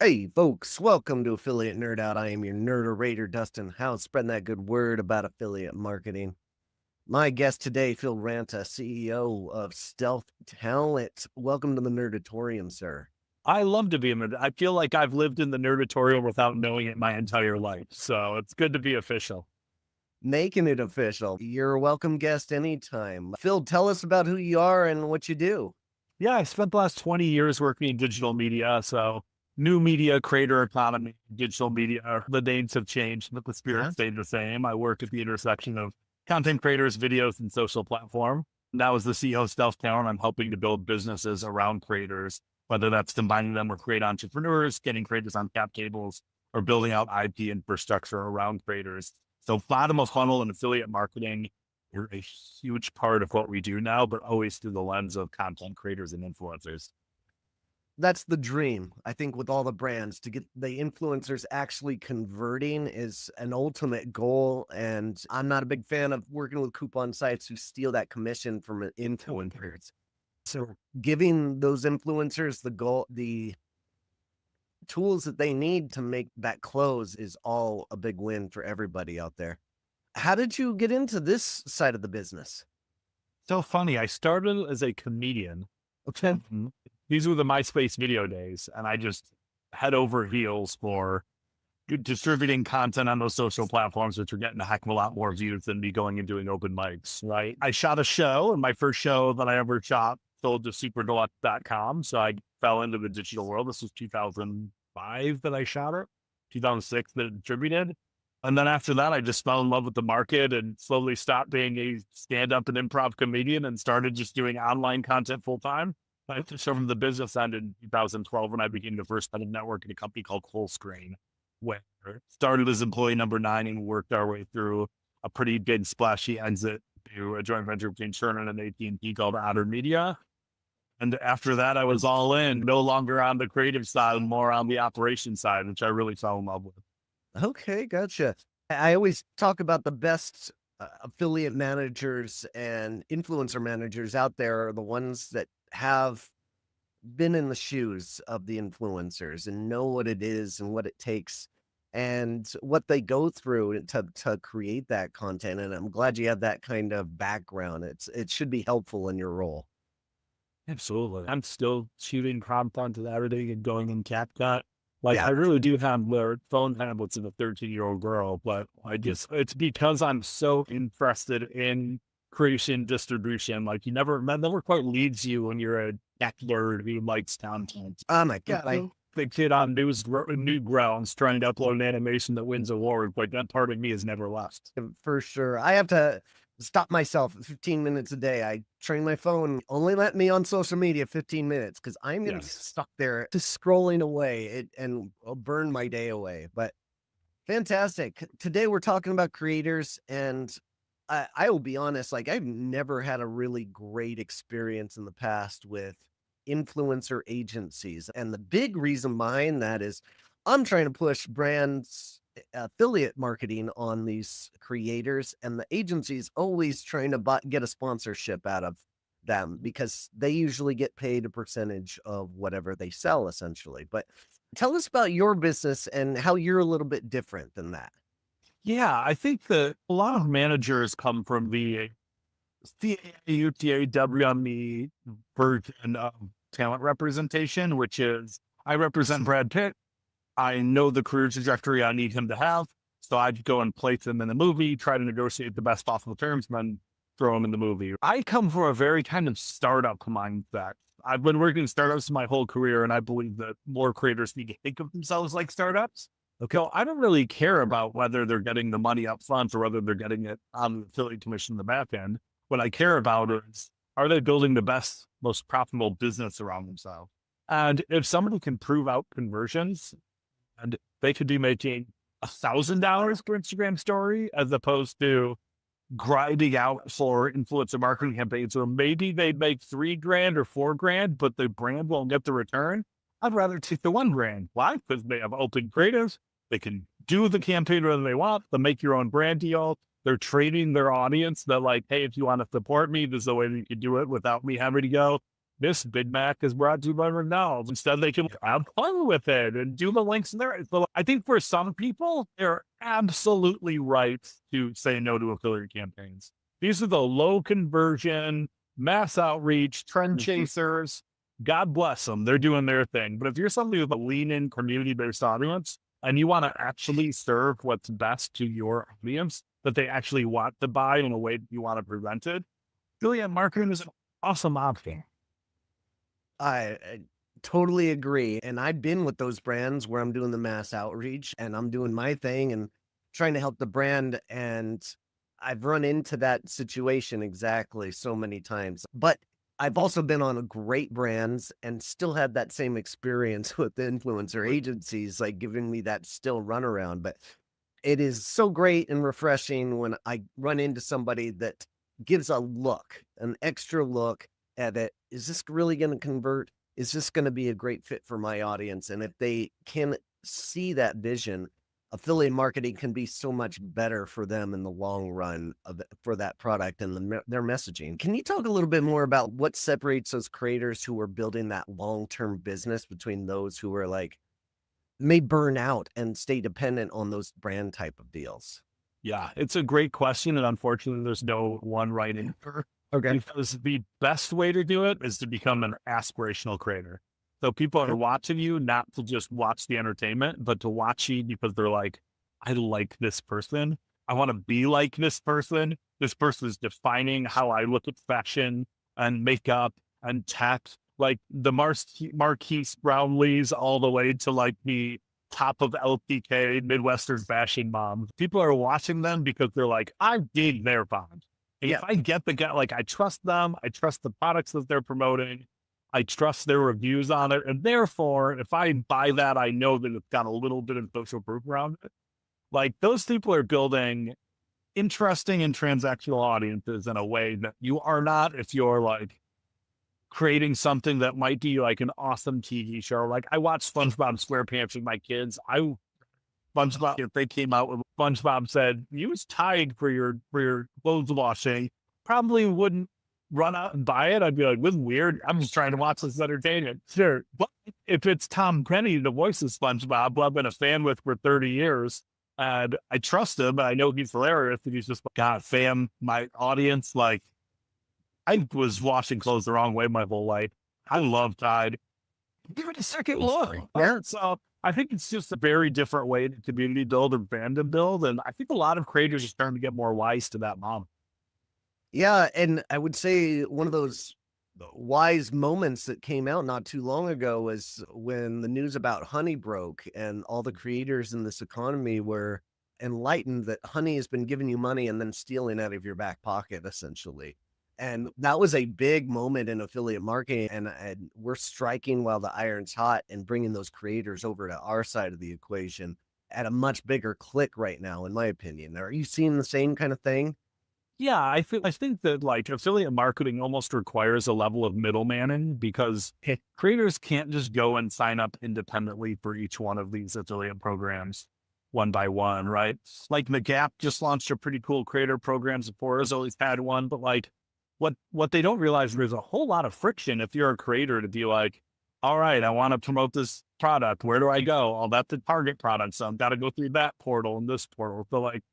Hey, folks, welcome to Affiliate Nerd Out. I am your nerderator, Dustin House, spreading that good word about affiliate marketing. My guest today, Phil Ranta, CEO of Stealth Talent. Welcome to the Nerdatorium, sir. I love to be a nerd. I feel like I've lived in the nerdatorial without knowing it my entire life. So it's good to be official. Making it official. You're a welcome guest anytime. Phil, tell us about who you are and what you do. Yeah, I spent the last 20 years working in digital media. So new media, creator economy, digital media, the names have changed, but the spirit Yeah. stayed the same. I work at the intersection of content creators, videos, and social platform. Now as the CEO of Stealth Talent, I'm helping to build businesses around creators, whether that's combining them with great entrepreneurs, getting creators on cap tables, or building out IP infrastructure around creators. So bottom of funnel and affiliate marketing are a huge part of what we do now, but always through the lens of content creators and influencers. That's the dream. I think with all the brands to get the influencers actually converting is an ultimate goal. And I'm not a big fan of working with coupon sites who steal that commission from influencers. So giving those influencers the tools that they need to make that close is all a big win for everybody out there. How did you get into this side of the business? So funny. I started as a comedian. Okay. These were the MySpace video days, and I just head over heels for distributing content on those social platforms, which are getting a heck of a lot more views than me going and doing open mics, right? I shot a show, and my first show that I ever shot sold to superdeluxe.com. So I fell into the digital world. This was 2005 that I shot it, 2006 that it distributed. And then after that, I just fell in love with the market and slowly stopped being a stand-up and improv comedian and started just doing online content full time. I took over from the business end in 2012 when I became the first head of network at a company called Fullscreen, where started as employee number 9 and worked our way through a pretty big splashy exit to a joint venture between Sherman and AT&T called Otter Media. And after that, I was all in, no longer on the creative side, more on the operation side, which I really fell in love with. Okay, gotcha. I always talk about the best affiliate managers and influencer managers out there are the ones that have been in the shoes of the influencers and know what it is and what it takes and what they go through to create that content. And I'm glad you have that kind of background. It should be helpful in your role. Absolutely. I'm still shooting content to everything and going in CapCut. Like Yeah. I really do have the phone tablets of a 13-year-old girl, but it's because I'm so interested in creation distribution. Like that never quite leads you when you're a tech nerd who likes content. Oh my God. The kid on Newgrounds trying to upload an animation that wins awards, like that part of me has never left. For sure. I have to stop myself 15 minutes a day. I train my phone, only let me on social media 15 minutes because I'm going to get Yes. stuck there just scrolling away and I'll burn my day away. But fantastic. Today we're talking about creators and I will be honest, like I've never had a really great experience in the past with influencer agencies. And the big reason behind that is I'm trying to push brands affiliate marketing on these creators and the agency's always trying to get a sponsorship out of them because they usually get paid a percentage of whatever they sell essentially. But tell us about your business and how you're a little bit different than that. Yeah, I think that a lot of managers come from the CAUTAWME version of talent representation, which is I represent Brad Pitt. I know the career trajectory I need him to have. So I'd go and place him in the movie, try to negotiate the best possible terms, and then throw him in the movie. I come from a very kind of startup mindset. I've been working in startups my whole career, and I believe that more creators need to think of themselves like startups. Okay, well, I don't really care about whether they're getting the money up front or whether they're getting it on the affiliate commission in the back end. What I care about is, are they building the best, most profitable business around themselves? And if somebody can prove out conversions and they could be making $1,000 per Instagram story as opposed to grinding out for influencer marketing campaigns, or maybe they make $3,000 or $4,000, but the brand won't get the return. I'd rather take the $1,000. Why? Because they have open creatives. They can do the campaign whether they want. They make your own brand deal. They're trading their audience. They're like, hey, if you want to support me, this is the way that you can do it without me having to go this Big Mac is brought to you by McDonald's. Instead, they can have fun with it and do the links in there. So I think for some people, they're absolutely right to say no to affiliate campaigns. These are the low conversion, mass outreach, trend chasers. God bless them. They're doing their thing. But if you're somebody with a lean in community based audience and you want to actually serve what's best to your audience that they actually want to buy in a way that you want to prevent it, affiliate marketing is an awesome option. I totally agree. And I've been with those brands where I'm doing the mass outreach and I'm doing my thing and trying to help the brand. And I've run into that situation exactly so many times. But I've also been on great brands and still had that same experience with the influencer agencies, like giving me that still runaround. But it is so great and refreshing when I run into somebody that gives a look, an extra look at it. Is this really going to convert? Is this going to be a great fit for my audience? And if they can see that vision, affiliate marketing can be so much better for them in the long run for that product and their messaging. Can you talk a little bit more about what separates those creators who are building that long-term business between those who are like may burn out and stay dependent on those brand type of deals? Yeah, it's a great question. And unfortunately, there's no one right answer. Okay. Because the best way to do it is to become an aspirational creator. So people are watching you not to just watch the entertainment, but to watch you because they're like, I like this person. I want to be like this person. This person is defining how I look at fashion and makeup and tech, like the Marquise Brownlees all the way to like the top of LPK, Midwestern fashion moms. People are watching them because they're like, I dig their vibe. Yeah. If I get the guy, like I trust them, I trust the products that they're promoting, I trust their reviews on it. And therefore, if I buy that, I know that it's got a little bit of social proof around it. Like those people are building interesting and transactional audiences in a way that you are not if you're like creating something that might be like an awesome TV show. Like I watched SpongeBob SquarePants with my kids. SpongeBob, if they came out with SpongeBob said, use Tide for your clothes washing, probably wouldn't run out and buy it. I'd be like, this is weird. I'm just trying to watch this entertainment. Sure. But if it's Tom Kenny, the voice of SpongeBob, who I've been a fan with for 30 years, and I trust him, and I know he's hilarious, and he's just, God, fam, my audience, like, I was washing clothes the wrong way my whole life. I love Tide. Give it a second look. Yeah. So I think it's just a very different way to community build and fandom build. And I think a lot of creators are starting to get more wise to that model. Yeah. And I would say one of those wise moments that came out not too long ago was when the news about honey broke and all the creators in this economy were enlightened that honey has been giving you money and then stealing out of your back pocket, essentially. And that was a big moment in affiliate marketing. And we're striking while the iron's hot and bringing those creators over to our side of the equation at a much bigger click right now, in my opinion. Are you seeing the same kind of thing? Yeah, I think that like affiliate marketing almost requires a level of middlemaning because creators can't just go and sign up independently for each one of these affiliate programs one by one, right? Like the Gap just launched a pretty cool creator program. Sephora's always had one, but like what they don't realize, there's a whole lot of friction if you're a creator to be like, all right, I want to promote this product. Where do I go? Oh, that's the Target product. So I've got to go through that portal and this portal. So like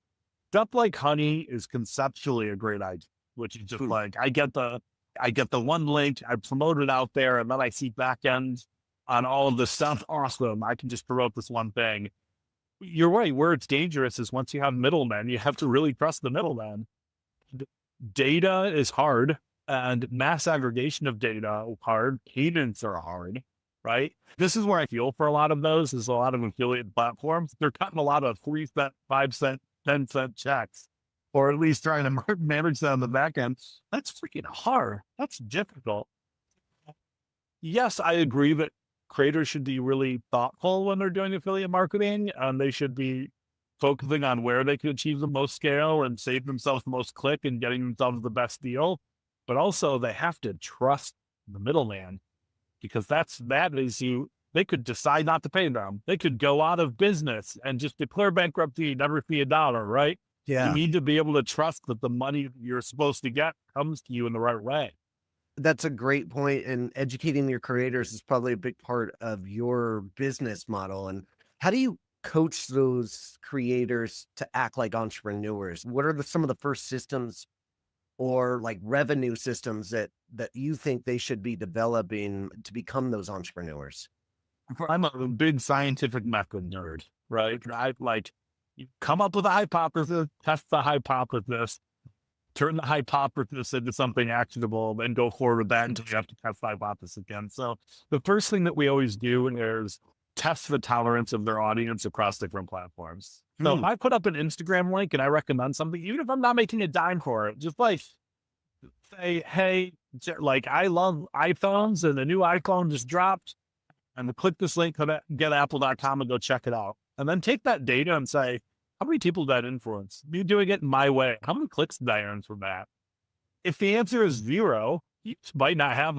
stuff like honey is conceptually a great idea, which is just like, I get the one link, I promote it out there, and then I see back end on all of this stuff. Awesome. I can just promote this one thing. You're right. Where it's dangerous is once you have middlemen, you have to really trust the middlemen. Data is hard, and mass aggregation of data is hard. Cadence are hard, right? This is where I feel for a lot of those is a lot of affiliate platforms. They're cutting a lot of 3 cent, 5 cent, 10-cent checks, or at least trying to manage that on the back end. That's freaking hard. That's difficult. Yes, I agree that creators should be really thoughtful when they're doing affiliate marketing, and they should be focusing on where they can achieve the most scale and save themselves the most click and getting themselves the best deal. But also they have to trust the middleman because they could decide not to pay them. They could go out of business and just declare bankruptcy, never see $1, right? Yeah. You need to be able to trust that the money you're supposed to get comes to you in the right way. That's a great point, and educating your creators is probably a big part of your business model. And how do you coach those creators to act like entrepreneurs? What are some of the first systems or like revenue systems that you think they should be developing to become those entrepreneurs? I'm a big scientific method nerd, right? I like you come up with a hypothesis, test the hypothesis, turn the hypothesis into something actionable, then go forward with that until you have to test the hypothesis again. So the first thing that we always do is test the tolerance of their audience across different platforms. So if Hmm. I put up an Instagram link and I recommend something, even if I'm not making a dime for it, just like say, hey, like I love iPhones and the new iPhone just dropped and click this link, get apple.com and go check it out. And then take that data and say, how many people did that influence? Me doing it my way. How many clicks did I earn from that? If the answer is zero, you might not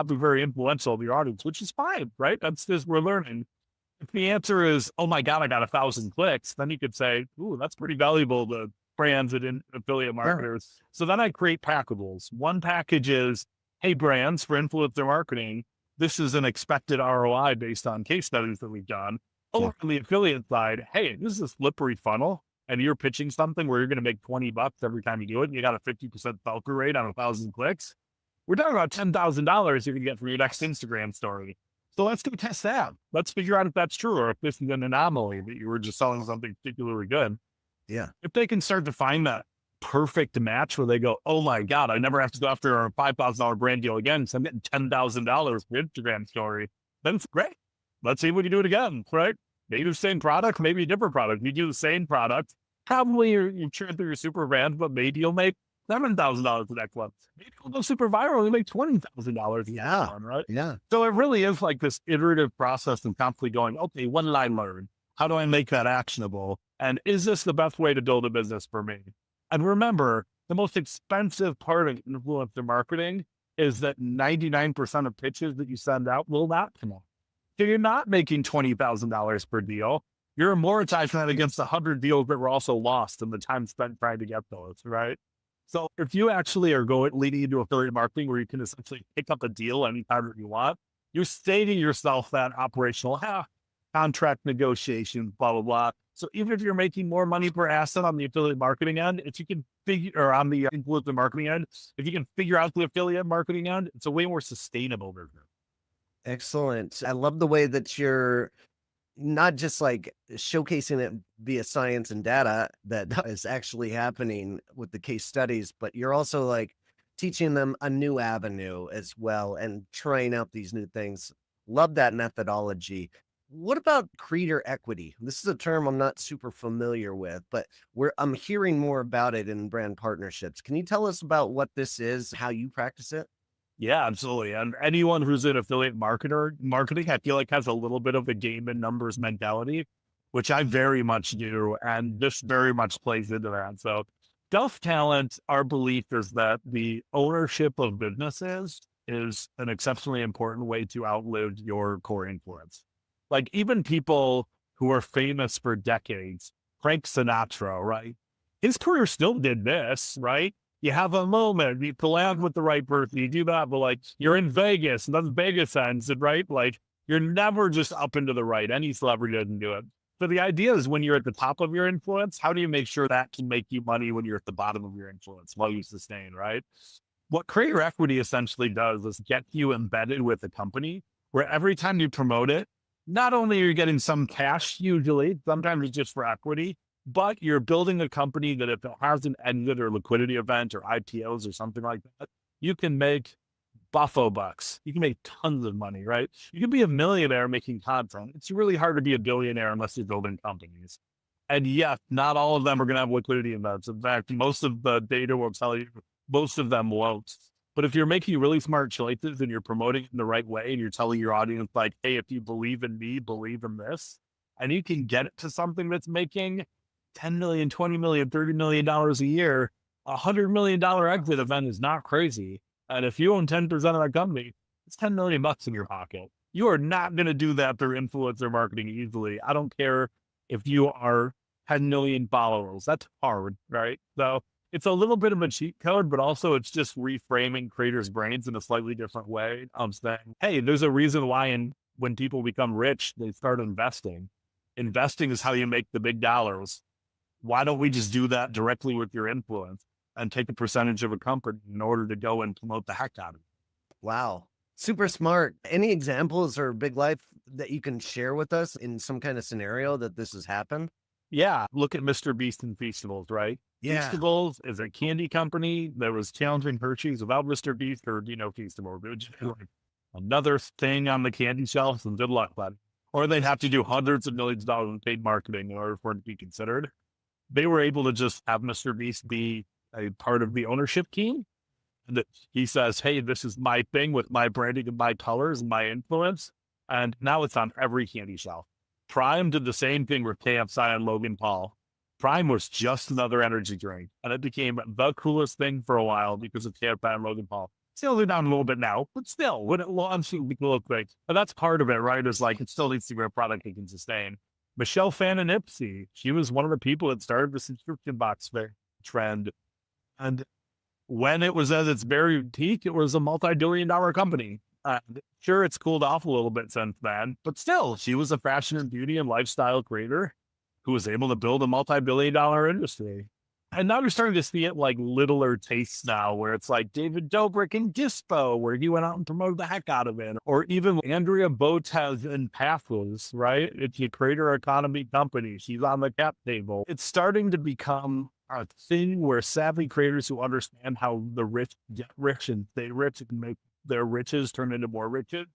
be very influential to your audience, which is fine, right? That's just, we're learning. If the answer is, oh my God, I got 1,000 clicks, then you could say, ooh, that's pretty valuable to brands and affiliate marketers. So then I create packables. One package is, hey, brands for influencer marketing, this is an expected ROI based on case studies that we've done. Yeah. Or on the affiliate side, hey, this is a slippery funnel and you're pitching something where you're going to make $20 every time you do it. And you got a 50% sell-through rate on 1,000 clicks. We're talking about $10,000 you can get from your next Instagram story. So let's go test that. Let's figure out if that's true or if this is an anomaly that you were just selling something particularly good. Yeah. If they can start to find that perfect match where they go, oh my God, I never have to go after a $5,000 brand deal again. So I'm getting $10,000 for Instagram story. Then it's great. Let's see if we can do it again, right? Maybe the same product, maybe a different product. You do the same product. Probably you churn through your super brand, but maybe you'll make $7,000 the next one. Maybe you'll go super viral and make $20,000. Yeah. Right? Yeah. So it really is like this iterative process and constantly going, okay, what did I learn? How do I make that actionable? And is this the best way to build a business for me? And remember, the most expensive part of influencer marketing is that 99% of pitches that you send out will not connect. So you're not making $20,000 per deal. You're amortizing that against 100 deals that were also lost in the time spent trying to get those, right? So if you actually are leading into affiliate marketing where you can essentially pick up a deal anytime that you want, you're saving yourself that operational contract negotiations, blah, blah, blah. So even if you're making more money per asset on the affiliate marketing end, if you can or on the influencer marketing end, if you can figure out the affiliate marketing end, it's a way more sustainable business. Excellent. I love the way that you're not just like showcasing it via science and data that is actually happening with the case studies, but you're also like teaching them a new avenue as well and trying out these new things. Love that methodology. What about creator equity? This is a term I'm not super familiar with, but I'm hearing more about it in brand partnerships. Can you tell us about what this is, how you practice it? Yeah, absolutely. And anyone who's an affiliate marketing, I feel like has a little bit of a game and numbers mentality, which I very much do. And this very much plays into that. So Duff Talent, our belief is that the ownership of businesses is an exceptionally important way to outlive your core influence. Like even people who are famous for decades, Frank Sinatra, right? His career still did this, right? You have a moment, you collab with the right person, you do that, but like you're in Vegas, and that's Vegas ends, right? Like you're never just up into the right. Any celebrity doesn't do it. So the idea is when you're at the top of your influence, how do you make sure that can make you money when you're at the bottom of your influence while you sustain, right? What creator equity essentially does is get you embedded with a company where every time you promote it, not only are you getting some cash, usually, sometimes it's just for equity, but you're building a company that if it has an exit or liquidity event or IPOs or something like that, you can make buffo bucks. You can make tons of money, right? You can be a millionaire making content. It's really hard to be a billionaire unless you're building companies. And yes, not all of them are going to have liquidity events. In fact, most of the data will tell you most of them won't. But if you're making really smart choices and you're promoting it in the right way and you're telling your audience like, hey, if you believe in me, believe in this, and you can get it to something that's making $10 million, $20 million, $30 million a year, $100 million exit event is not crazy. And if you own 10% of that company, it's $10 million in your pocket. You are not going to do that through influencer marketing easily. I don't care if you are 10 million followers. That's hard, right? So it's a little bit of a cheat code, but also it's just reframing creators' brains in a slightly different way. I'm saying, hey, there's a reason why when people become rich, they start investing. Investing is how you make the big dollars. Why don't we just do that directly with your influence and take a percentage of a company in order to go and promote the heck out of it? Wow. Super smart. Any examples or big life that you can share with us in some kind of scenario that this has happened? Yeah, look at Mr. Beast and Feastables, right? Yeah. Feastables is a candy company that was challenging Hershey's without Mr. Beast or, Feastables. It would just be like another thing on the candy shelf and good luck, bud. Or they'd have to do hundreds of millions of dollars in paid marketing in order for it to be considered. They were able to just have Mr. Beast be a part of the ownership team. And he says, hey, this is my thing with my branding and my colors and my influence. And now it's on every candy shelf. Prime did the same thing with KFC and Logan Paul. Prime was just another energy drink, and it became the coolest thing for a while because of KFC and Logan Paul. Still down a little bit now, but still, when it launched, it became a little quick. And that's part of it, right? It's like it still needs to be a product that can sustain. Michelle Phan and Ipsy, she was one of the people that started the subscription box trend. And when it was at its very peak, it was a multi-billion-dollar company. Sure, it's cooled off a little bit since then, but still, she was a fashion and beauty and lifestyle creator who was able to build a multi-billion-dollar industry. And now you're starting to see it like littler tastes now, where it's like David Dobrik and Dispo, where he went out and promoted the heck out of it. Or even Andrea Botez and Pathos, right? It's a creator economy company. She's on the cap table. It's starting to become a thing where savvy creators who understand how the rich get rich and stay rich and make their riches turn into more riches,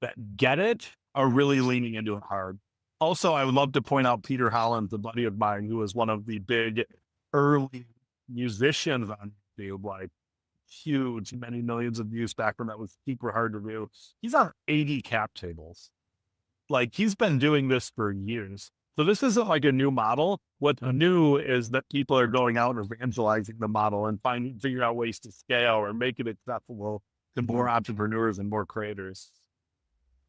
that get it, are really leaning into it hard. Also, I would love to point out Peter Hollins, a buddy of mine, who was one of the big early musicians on YouTube, like huge, many millions of views back when that was super hard to do. He's on 80 cap tables. Like, he's been doing this for years. So this isn't like a new model. What's new is that people are going out and evangelizing the model and figuring out ways to scale or make it accessible to more entrepreneurs and more creators.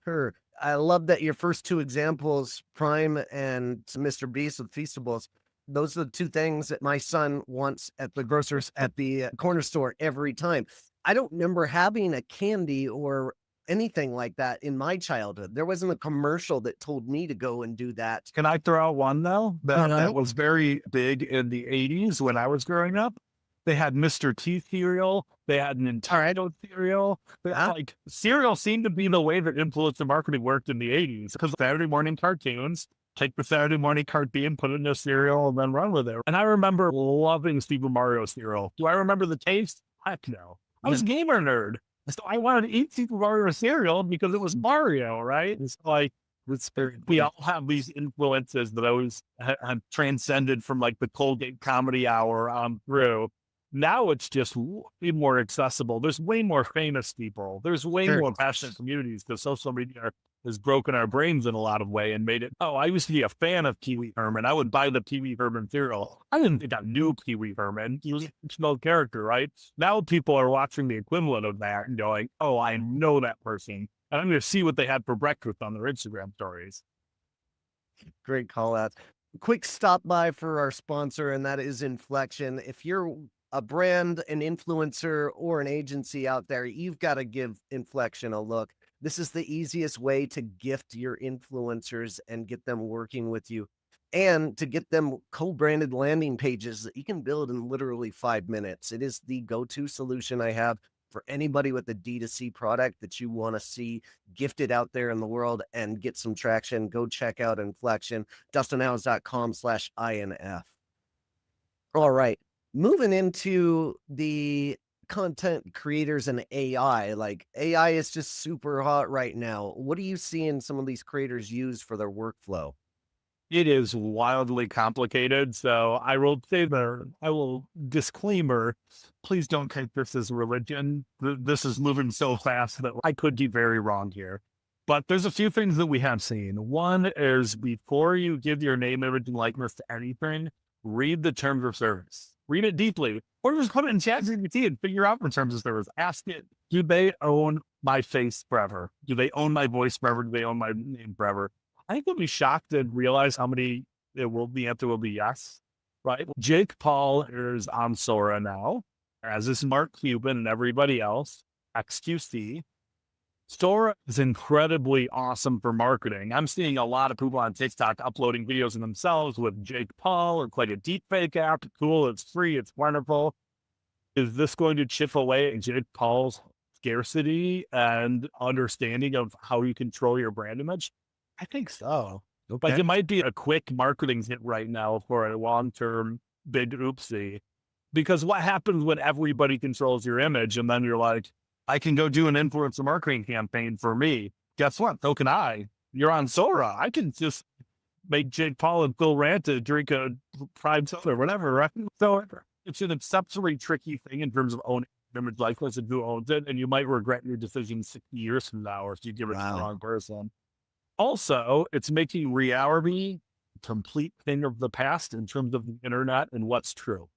Sure. I love that your first two examples, Prime and Mr. Beast with Feastables, those are the two things that my son wants at the grocers at the corner store every time. I don't remember having a candy or anything like that in my childhood. There wasn't a commercial that told me to go and do that. Can I throw out one though? That was very big in the 80s when I was growing up. They had Mr. T cereal. They had Nintendo cereal. Like, cereal seemed to be the way that influencer marketing worked in the 80s, because Saturday morning cartoons, take the Saturday morning cartoon, put it in a cereal, and then run with it. And I remember loving Super Mario cereal. Do I remember the taste? Heck no. I was a gamer nerd. So I wanted to eat Super Mario cereal because it was Mario, right? It's like, we all have these influences that always have transcended from like the Colgate Comedy Hour on through. Now it's just way more accessible. There's way more famous people. There's way more passionate communities, because social media has broken our brains in a lot of way and made it. Oh, I used to be a fan of Pee Wee Herman. I would buy the Pee Wee Herman cereal. I didn't think I knew Pee Wee Herman. He was a fictional character, right? Now people are watching the equivalent of that and going, oh, I know that person. And I'm going to see what they had for breakfast on their Instagram stories. Great call out. Quick stop by for our sponsor, and that is Inflection. If you're a brand, an influencer, or an agency out there, you've got to give Inflection a look. This is the easiest way to gift your influencers and get them working with you, and to get them co-branded landing pages that you can build in literally 5 minutes. It is the go-to solution I have for anybody with a D2C product that you want to see gifted out there in the world and get some traction. Go check out Inflection, dustinhouse.com/INF. All right. Moving into the content creators and AI, like AI is just super hot right now. What are you seeing some of these creators use for their workflow? It is wildly complicated. So I will say there, I will disclaimer, please don't take this as religion. This is moving so fast that I could be very wrong here. But there's a few things that we have seen. One is, before you give your name, image, and likeness to anything, read the terms of service. Read it deeply, or just put it in ChatGPT and figure out the terms of service. Ask it, do they own my face forever? Do they own my voice forever? Do they own my name forever? I think you'll be shocked and realize how many the answer will be yes. right? Jake Paul is on Sora now, as is Mark Cuban and everybody else, XQC. Sora is incredibly awesome for marketing. I'm seeing a lot of people on TikTok uploading videos of themselves with Jake Paul or like a deepfake app. Cool, it's free, it's wonderful. Is this going to chip away at Jake Paul's scarcity and understanding of how you control your brand image? I think so. Okay. Like it might be a quick marketing hit right now for a long-term big oopsie. Because what happens when everybody controls your image and then you're like, I can go do an influencer marketing campaign for me. Guess what? So can I. You're on Sora. I can just make Jake Paul and Phil Ranta drink a prime soda or whatever, right? So it's an exceptionally tricky thing in terms of owning image likeness and who owns it. And you might regret your decision 60 years from now if you give it to the wrong person. Also, it's making reality a complete thing of the past in terms of the internet and what's true.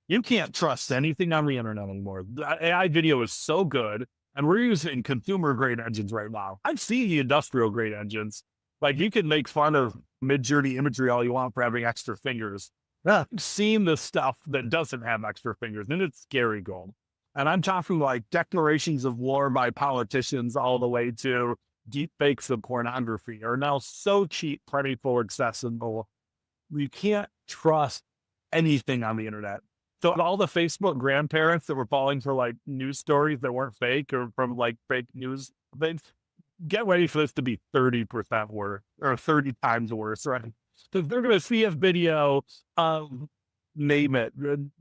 You can't trust anything on the internet anymore. The AI video is so good, and we're using consumer grade engines right now. I've seen the industrial grade engines. Like you can make fun of Midjourney imagery all you want for having extra fingers. I've seen the stuff that doesn't have extra fingers, and it's scary gold. And I'm talking like declarations of war by politicians all the way to deep fakes of pornography are now so cheap, plentiful, accessible. You can't trust anything on the internet. So all the Facebook grandparents that were falling for like news stories that weren't fake or from like fake news things, get ready for this to be 30% worse or 30 times worse, right? So they're going to see a video of, name it.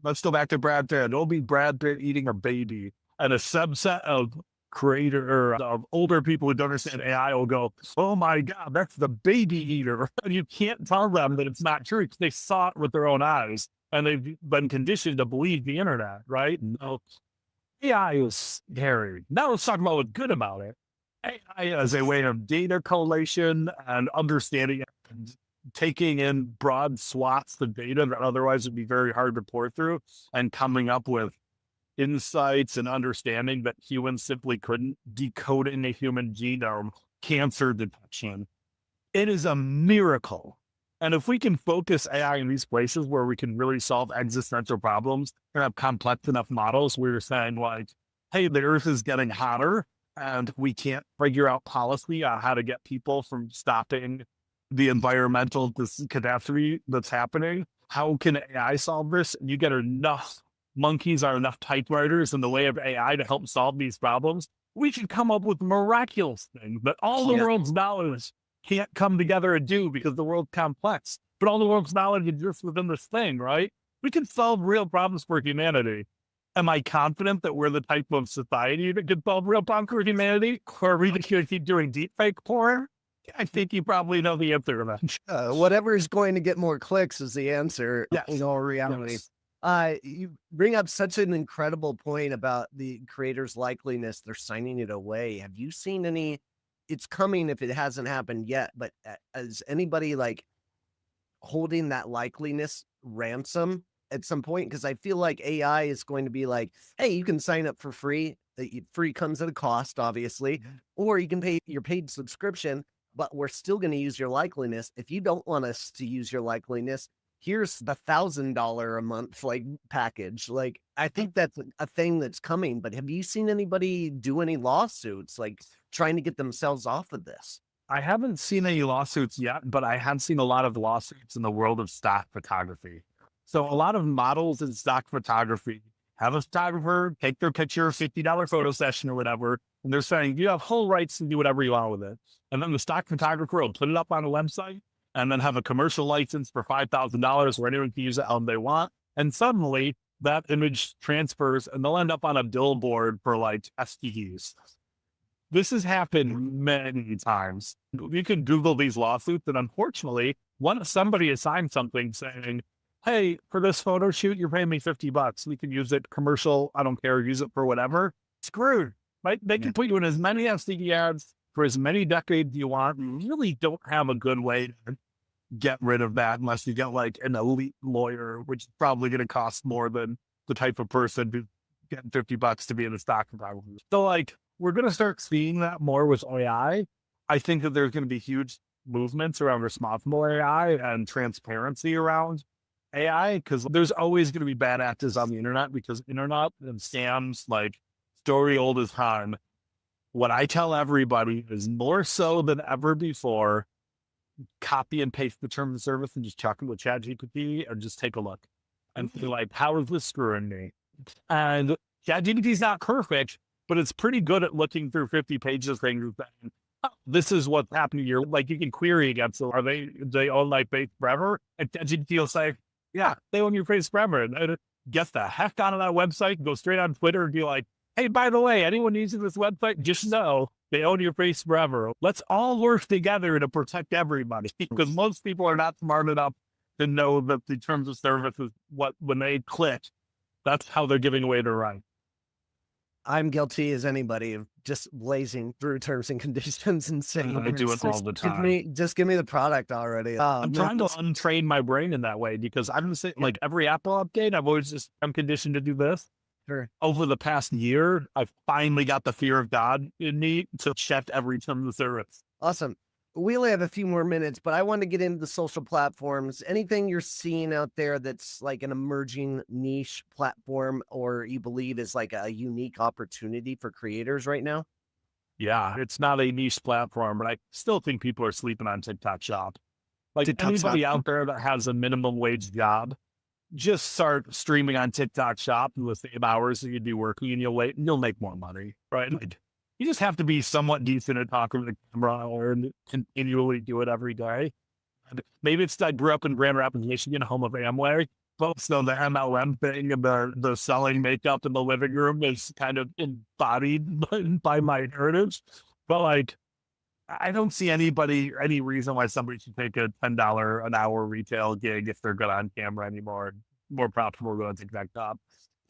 Let's go back to Brad Pitt. It'll be Brad Pitt eating a baby, and a subset of of older people who don't understand AI will go, oh my God, that's the baby eater. And you can't tell them that it's not true because they saw it with their own eyes. And they've been conditioned to believe the internet, right? No, AI is scary. Now let's talk about what's good about it. AI as a way of data collation and understanding and taking in broad swaths of data that otherwise would be very hard to pour through and coming up with insights and understanding that humans simply couldn't, decoding a human genome, cancer detection. It is a miracle. And if we can focus AI in these places where we can really solve existential problems and have complex enough models, where you're saying like, hey, the earth is getting hotter and we can't figure out policy on how to get people from stopping the environmental catastrophe that's happening. How can AI solve this? And you get enough monkeys or enough typewriters in the way of AI to help solve these problems. We should come up with miraculous things that all the world's knowledge can't come together and do because the world's complex. But all the world's knowledge exists within this thing, right? We can solve real problems for humanity. Am I confident that we're the type of society that can solve real problems for humanity? Or are we just going to keep doing deepfake porn? I think you probably know the answer to that. Whatever is going to get more clicks is the answer in all reality. Yes. You bring up such an incredible point about the creator's likeliness. They're signing it away. Have you seen any? It's coming if it hasn't happened yet, but is anybody like holding that likeliness ransom at some point? Because I feel like AI is going to be like, hey, you can sign up for free. Free comes at a cost, obviously, or you can pay your paid subscription, but we're still going to use your likeliness. If you don't want us to use your likeliness, here's the $1,000 a month like package. Like, I think that's a thing that's coming, but have you seen anybody do any lawsuits, like trying to get themselves off of this? I haven't seen any lawsuits yet, but I have seen a lot of lawsuits in the world of stock photography. So a lot of models in stock photography have a photographer take their picture, $50 photo session or whatever, and they're saying, you have full rights to do whatever you want with it. And then the stock photographer will put it up on a website and then have a commercial license for $5,000 where anyone can use it how they want. And suddenly that image transfers and they'll end up on a billboard for like STDs. This has happened many times. You can Google these lawsuits, and unfortunately, somebody assigned something saying, hey, for this photo shoot, you're paying me $50. We can use it commercial. I don't care. Use it for whatever. Screwed, right? They can put you in as many STD ads for as many decades you want. You really don't have a good way to get rid of that unless you get like an elite lawyer, which is probably going to cost more than the type of person who's getting $50 to be in a stock photography. So like, we're going to start seeing that more with AI. I think that there's going to be huge movements around responsible AI and transparency around AI, because there's always going to be bad actors on the internet because internet and scams, like story old as time. What I tell everybody is more so than ever before, copy and paste the terms of service and just chuck them with ChatGPT or just take a look and be like, how is this screwing me? And ChatGPT is not perfect, but it's pretty good at looking through 50 pages of things and saying, oh, this is what's happening here. Like you can query against them. Do they own my face forever? And ChatGPT will say, yeah, they own your face forever. And get the heck out of that website, go straight on Twitter and be like, hey, by the way, anyone using this website, just know they own your face forever. Let's all work together to protect everybody because most people are not smart enough to know that the terms of service is when they click, that's how they're giving away their right. I'm guilty as anybody of just blazing through terms and conditions and saying, I do it all the time. Just give me the product already. I'm trying to untrain my brain in that way because I'm saying like every Apple update, I'm conditioned to do this. Sure. Over the past year, I've finally got the fear of God in me to check every term of service. Awesome. We only have a few more minutes, but I want to get into the social platforms. Anything you're seeing out there that's like an emerging niche platform or you believe is like a unique opportunity for creators right now? Yeah, it's not a niche platform, but I still think people are sleeping on TikTok Shop. Like anybody out there that has a minimum wage job, just start streaming on TikTok Shop in the same hours that you'd be working and you'll make more money, right? Like, you just have to be somewhat decent at talking to the camera or continually do it every day. And maybe it's I grew up in Grand Rapids, Michigan, home of Amway. Folks know the MLM thing and the selling makeup in the living room is kind of embodied by my heritage. But like, I don't see any reason why somebody should take a $10 an hour retail gig if they're good on camera anymore. More profitable going to TikTok Shop.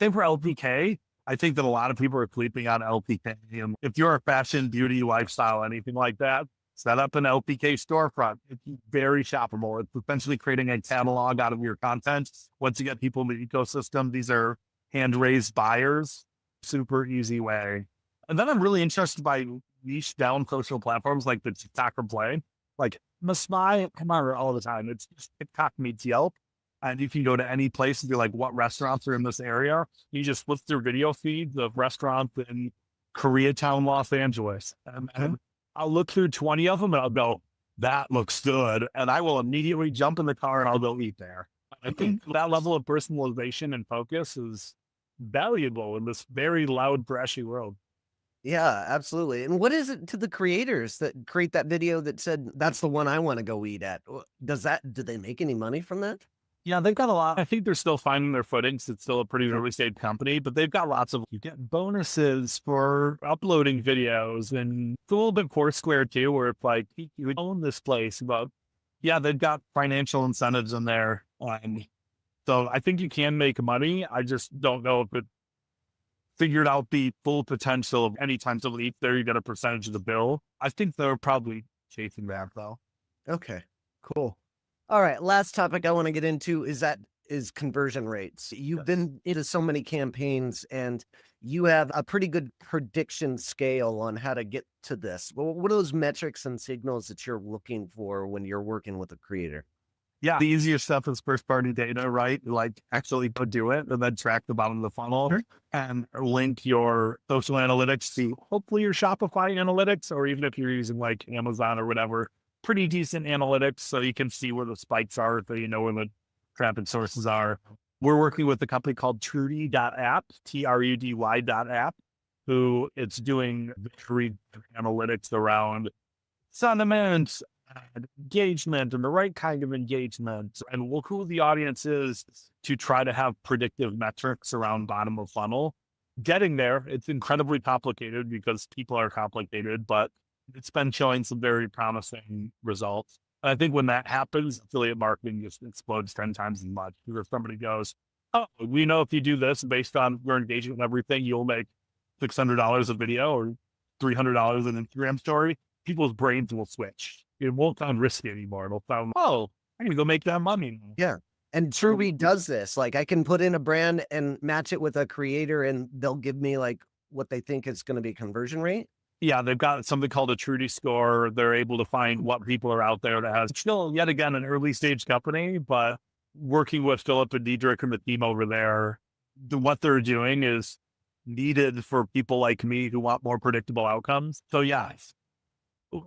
Same for LPK. I think that a lot of people are sleeping on LPK. And if you're a fashion, beauty, lifestyle, anything like that, set up an LPK storefront. It's very shoppable. It's essentially creating a catalog out of your content. Once you get people in the ecosystem, these are hand-raised buyers. Super easy way. And then I'm really interested by niche down social platforms like the TikTok Play. Like Masmai, come on all the time. It's just TikTok meets Yelp. And you can go to any place and be like, what restaurants are in this area? You just flip through video feeds of restaurants in Koreatown, Los Angeles. And I'll look through 20 of them and I'll go, that looks good. And I will immediately jump in the car and I'll go eat there. I think that level of personalization and focus is valuable in this very loud, brashy world. Yeah, absolutely. And what is it to the creators that create that video that said, that's the one I want to go eat at? Do they make any money from that? Yeah, they've got a lot. I think they're still finding their footings. It's still a pretty early stage company, but they've got lots of, you get bonuses for uploading videos and it's a little bit Foursquare too, where it's like, you own this place, but yeah, they've got financial incentives in there. So I think you can make money. I just don't know if it figured out the full potential of anytime somebody eats there, you get a percentage of the bill. I think they're probably chasing that though. Okay, cool. All right, last topic I want to get into is conversion rates. You've been into so many campaigns and you have a pretty good prediction scale on how to get to this. Well, what are those metrics and signals that you're looking for when you're working with a creator? Yeah, the easiest stuff is first party data, right? Like actually go do it and then track the bottom of the funnel and link your social analytics to hopefully your Shopify analytics, or even if you're using like Amazon or whatever, pretty decent analytics so you can see where the spikes are, so you know where the traffic sources are. We're working with a company called Trudy.app, Trudy.app, who it's doing very analytics around sentiment, engagement, and the right kind of engagement, and who the audience is to try to have predictive metrics around bottom of funnel. Getting there, it's incredibly complicated because people are complicated, but it's been showing some very promising results. And I think when that happens, affiliate marketing just explodes 10 times as much. If somebody goes, oh, we know if you do this based on your engagement and everything, you'll make $600 a video or $300 an Instagram story, people's brains will switch. It won't sound risky anymore. It'll sound, oh, I'm going to go make that money. Yeah. And Trudy does this. Like I can put in a brand and match it with a creator and they'll give me like what they think is going to be conversion rate. Yeah, they've got something called a Trudy score. They're able to find what people are out there that has still, yet again, an early stage company, but working with Philip and Diedrich and the team over there, what they're doing is needed for people like me who want more predictable outcomes. So yes,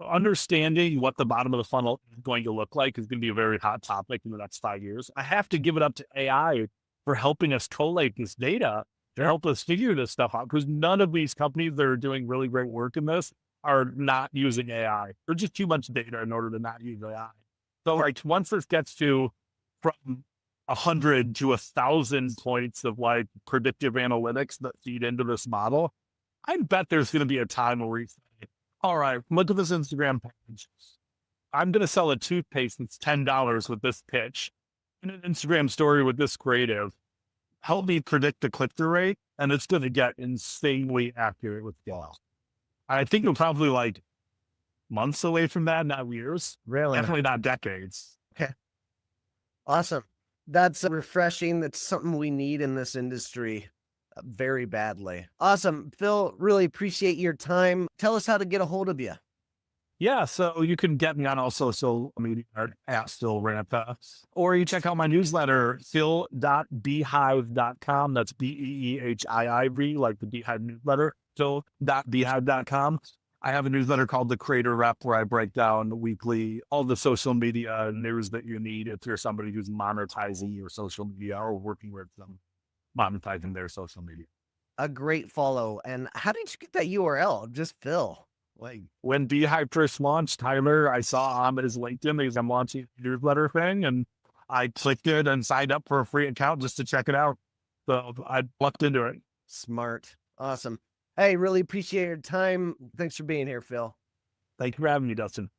understanding what the bottom of the funnel is going to look like is going to be a very hot topic in the next 5 years. I have to give it up to AI for helping us collate this data to help us figure this stuff out, because none of these companies that are doing really great work in this are not using AI. There's just too much data in order to not use AI. So like once this gets to from 100 to 1,000 points of like predictive analytics that feed into this model, I bet there's going to be a time where we say, all right, look at this Instagram page. I'm going to sell a toothpaste that's $10 with this pitch in an Instagram story with this creative. Help me predict the click-through rate, and it's going to get insanely accurate with scale. I think we're probably like months away from that, not years. Really? Definitely not decades. Awesome. That's refreshing. That's something we need in this industry very badly. Awesome. Phil, really appreciate your time. Tell us how to get a hold of you. Yeah, so you can get me on all social media at Phil Rampa, or you check out my newsletter, phil.beehiiv.com. That's BEEHIIV, like the Beehive newsletter, phil.beehiiv.com. I have a newsletter called The Creator Rep, where I break down weekly all the social media news that you need if you're somebody who's monetizing your social media or working with them monetizing their social media. A great follow. And how did you get that URL? Just Phil. Like when Beehive first launched, Tyler, I saw on his LinkedIn because I'm launching a newsletter thing, and I clicked it and signed up for a free account just to check it out. So I plucked into it. Smart. Awesome. Hey, really appreciate your time. Thanks for being here, Phil. Thank you for having me, Dustin.